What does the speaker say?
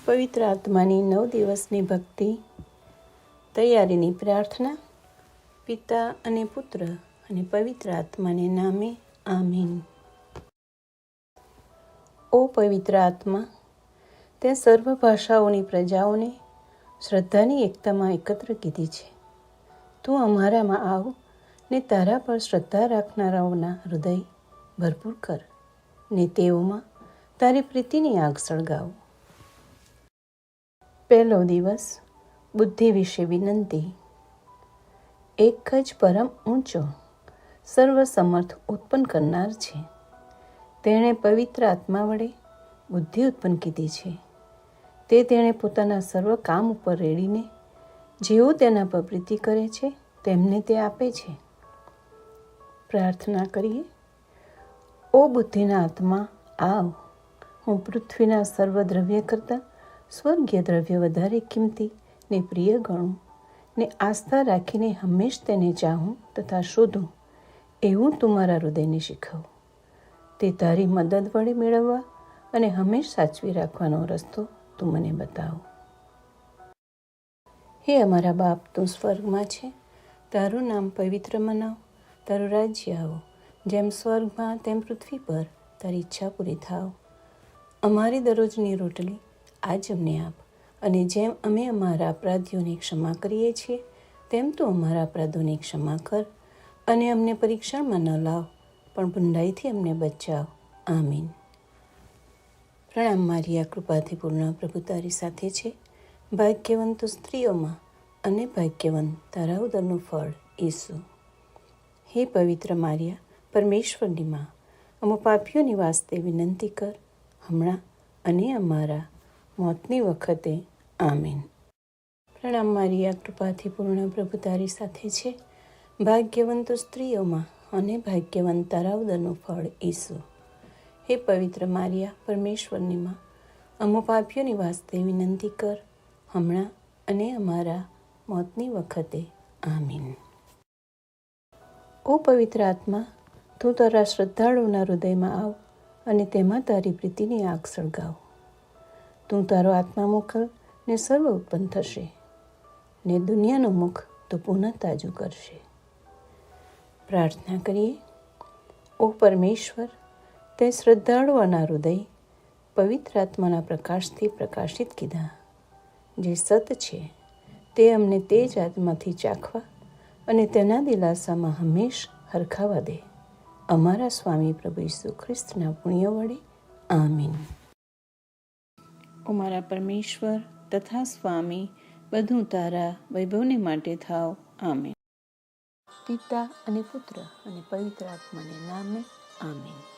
પવિત્ર આત્માની 9 દિવસની ભક્તિ તૈયારીની પ્રાર્થના. પિતા અને પુત્ર અને પવિત્ર આત્માને નામે આમીન. ઓ પવિત્ર આત્મા, તે સર્વ ભાષાઓની પ્રજાઓને શ્રદ્ધાની એકતામાં એકત્ર કીધી છે. તું અમારામાં આવ ને તારા પર શ્રદ્ધા રાખનારાઓના હૃદય ભરપૂર કર ને તેઓમાં તારી પ્રીતિની આગ સળગાવ. પહેલો દિવસ, બુદ્ધિ વિશે વિનંતી. એક જ પરમ ઊંચો સર્વસમર્થ ઉત્પન્ન કરનાર છે. તેણે પવિત્ર આત્મા વડે બુદ્ધિ ઉત્પન્ન કીધી છે. તે તેણે પોતાના સર્વ કામ ઉપર રેડીને જેઓ તેના પર પ્રીતિ કરે છે તેમને તે આપે છે. પ્રાર્થના કરીએ. ઓ બુદ્ધિના આત્મા, આવ. હું પૃથ્વીના સર્વ દ્રવ્ય કરતાં સ્વર્ગીય દ્રવ્ય વધારે કિંમતી ને પ્રિય ગણું ને આસ્થા રાખીને હંમેશ તેને ચાહું તથા શોધું એવું તું મારા હૃદયને શીખવ. તે તારી મદદ વડે મેળવવા અને હંમેશ સાચવી રાખવાનો રસ્તો તું મને બતાવ. હે અમારા બાપ, તું સ્વર્ગમાં છે, તારું નામ પવિત્ર મનાવ. તારું રાજ્ય આવો, જેમ સ્વર્ગમાં તેમ પૃથ્વી પર તારી ઈચ્છા પૂરી થાવ. અમારી દરરોજની રોટલી આજ અમને આપ, અને જેમ અમે અમારા અપરાધીઓને ક્ષમા કરીએ છીએ તેમ તું અમારા અપરાધોની ક્ષમા કર, અને અમને પરીક્ષણમાં ન લાવ, પણ ભંડાઈથી અમને બચાવ. આમીન. પ્રણામ મારિયા, કૃપાથી પૂર્ણ, પ્રભુ તારી સાથે છે. ભાગ્યવંત તું સ્ત્રીઓમાં અને ભાગ્યવંત તારા ઉદરનું ફળ ઈસુ. હે પવિત્ર મારિયા, પરમેશ્વરની માં, અમે પાપીઓની વાસ્તે વિનંતી કર, હમણાં અને અમારા મોતની વખતે. આમીન. પ્રણામ મારિયા, કૃપાથી પૂર્ણ, પ્રભુ તારી સાથે છે. ભાગ્યવંત સ્ત્રીઓમાં અને ભાગ્યવંત તારા ઉદરનું ફળ ઈસુ. હે પવિત્ર મારિયા, પરમેશ્વરની માં, અમે પાપીઓની વાસ્તે વિનંતી કર, હમણાં અને અમારા મોતની વખતે. આમીન. ઓ પવિત્ર આત્મા, તું તારા શ્રદ્ધાળુઓના હૃદયમાં આવ અને તેમાં તારી પ્રીતિની આગ સળગાવ. તું તારો આત્મા મોકલ ને સર્વ ઉત્પન્ન થશે, ને દુનિયાનું મુખ તું પુનઃ તાજું કરશે. પ્રાર્થના કરીએ. ઓ પરમેશ્વર, તે શ્રદ્ધાળુઓના હૃદય પવિત્ર આત્માના પ્રકાશથી પ્રકાશિત કીધા. જે સત છે તે અમને તે જ આત્માથી ચાખવા અને તેના દિલાસામાં હંમેશ હરખાવા દે. અમારા સ્વામી પ્રભુ ઈસુ ખ્રિસ્તના પુણ્ય વડે. આમીન. ઓ મારા પરમેશ્વર તથા સ્વામી, બધું તારા વૈભવને માટે થાવ. આમીન. પિતા અને પુત્ર અને પવિત્ર આત્માને નામે. આમીન.